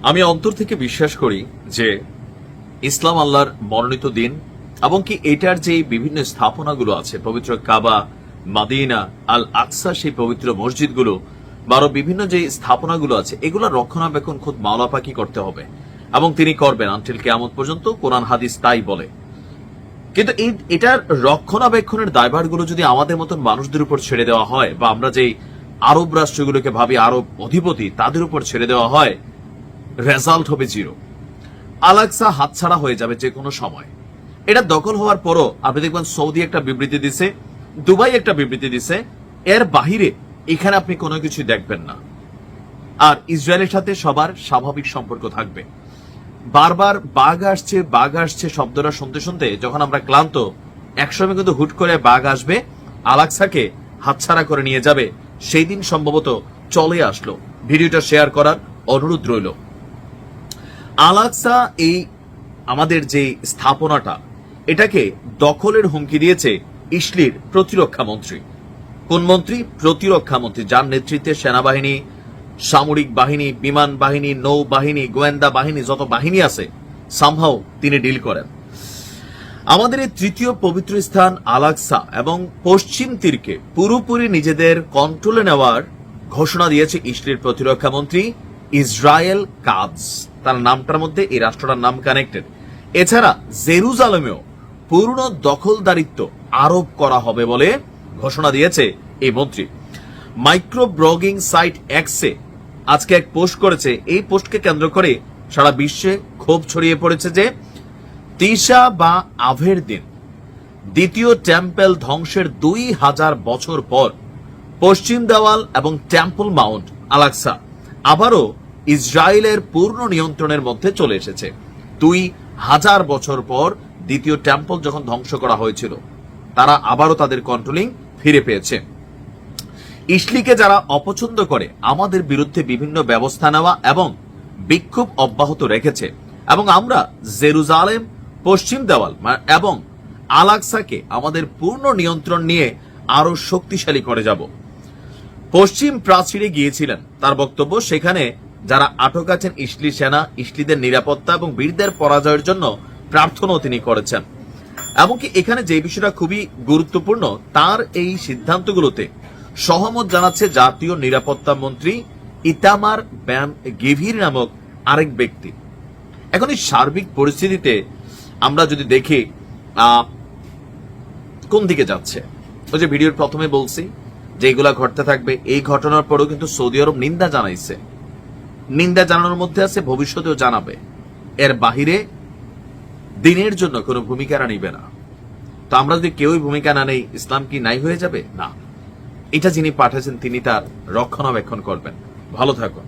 আমি অন্তর থেকে বিশ্বাস করি যে ইসলাম আল্লাহর মনোনীত দিন এবং কি এটার যে বিভিন্ন স্থাপনাগুলো আছে, পবিত্র কাবা, মাদিনা, আল আকসা, সেই পবিত্র মসজিদগুলো বা আরো বিভিন্ন যে স্থাপনাগুলো আছে, এগুলো রক্ষণাবেক্ষণ খুদ মাওলা পাকি করতে হবে এবং তিনি করবেন আনটিল কিয়ামত পর্যন্ত। কোরআন হাদিস তাই বলে। কিন্তু এটার রক্ষণাবেক্ষণের দায়ভারগুলো যদি আমাদের মতন মানুষদের উপর ছেড়ে দেওয়া হয়, বা আমরা যেই আরব রাষ্ট্রগুলোকে ভাবি আরব অধিপতি, তাদের উপর ছেড়ে দেওয়া হয়, রেজাল্ট হবে জিরো। আল আকসা হাতছাড়া হয়ে যাবে যে কোনো সময়। এটা দখল হওয়ার পরও আপনি দেখবেন সৌদি একটা বিবৃতি দিছে, দুবাই একটা বিবৃতি দিছে, এর বাহিরে এখানে আপনি কোনো কিছু দেখবেন না। আর ইসরায়েলের সাথে সবার স্বাভাবিক সম্পর্ক থাকবে। বারবার বাঘ আসছে শব্দটা শুনতে শুনতে যখন আমরা ক্লান্ত, একসময় কিন্তু হুট করে বাঘ আসবে, আল আকসাকে হাতছাড়া করে নিয়ে যাবে। সেই দিন সম্ভবত চলে আসলো। ভিডিওটা শেয়ার করার অনুরোধ রইল। আল আকসা, এই আমাদের যে স্থাপনাটা, এটাকে দখলের হুমকি দিয়েছে ইসলির প্রতিরক্ষা মন্ত্রী। কোন মন্ত্রী? প্রতিরক্ষা মন্ত্রী, যার নেতৃত্বে সেনাবাহিনী, সামরিক বাহিনী, বিমান বাহিনী, নৌবাহিনী, গোয়েন্দা বাহিনী, যত বাহিনী আছে সামহাও তিনি ডিল করেন। আমাদের এই তৃতীয় পবিত্র স্থান আল আকসা এবং পশ্চিম তীরকে পুরোপুরি নিজেদের কন্ট্রোলে নেওয়ার ঘোষণা দিয়েছে ইসরায়েল প্রতিরক্ষা মন্ত্রী ইসরায়েল কাজ। তার নামটার মধ্যে এই রাষ্ট্রটার নাম কানেক্টেড। এছাড়া জেরুজালেমেও পূর্ণ দখলদারিত্ব আরোপ করা হবে বলে ঘোষণা দিয়েছে এই মন্ত্রী। মাইক্রো ব্লগিং সাইট এক্সে আজকে এক পোস্ট করেছে। এই পোস্টকে কেন্দ্র করে সারা বিশ্বে ক্ষোভ ছড়িয়ে পড়েছে যে তিশা বা আভের দিন দ্বিতীয় টেম্পল ধ্বংসের 2000 বছর পর পশ্চিম দেওয়াল এবং টেম্পল মাউন্ট আল আকসা আবারও ইসরায়েলের পূর্ণ নিয়ন্ত্রণের মধ্যে চলে এসেছে। 2000 বছর পর দ্বিতীয় টেম্পল যখন ধ্বংস করা হয়েছিল, তারা আবারও তাদের কন্ট্রোলিং ফিরে পেয়েছে। ইসলিকে যারা অপছন্দ করে আমাদের বিরুদ্ধে বিভিন্ন ব্যবস্থা নেওয়া এবং বিক্ষোভ অব্যাহত রেখেছে, এবং আমরা জেরুজালেম, পশ্চিম দেওয়াল এবং আল আকসাকে আমাদের পূর্ণ নিয়ন্ত্রণ নিয়ে আরো শক্তিশালী করে যাব। পশ্চিম প্রাচীরে গিয়েছিলেন, তার বক্তব্য সেখানে যারা আটক আছেন ইসলি সেনা, ইসলিদের নিরাপত্তা এবং বীরদের পরাজয়ের জন্য প্রার্থনাও তিনি করেছেন। এমনকি এখানে যে বিষয়টা খুবই গুরুত্বপূর্ণ, তার এই সিদ্ধান্তগুলোতে সহমত জানাচ্ছে জাতীয় নিরাপত্তা মন্ত্রী ইতামার ব্যান গেভির নামক আরেক ব্যক্তি। এখন এই সার্বিক পরিস্থিতিতে আমরা যদি দেখি কোন দিকে যাচ্ছে, ওই যে ভিডিওর প্রথমে বলছি যে এগুলা ঘটতে থাকবে। এই ঘটনার পরেও কিন্তু সৌদি আরব নিন্দা জানাইছে। নিন্দা জানানোর মধ্যে আছে ভবিষ্যতেও জানাবে। এর বাহিরে দিনের জন্য কোনো ভূমিকা নিবে না। তো আমরা যদি কেউই ভূমিকা না নেই, ইসলাম কি নাই হয়ে যাবে? না, এটা যিনি পাঠাচ্ছেন তিনি তার রক্ষণাবেক্ষণ করবেন। ভালো থাকুন।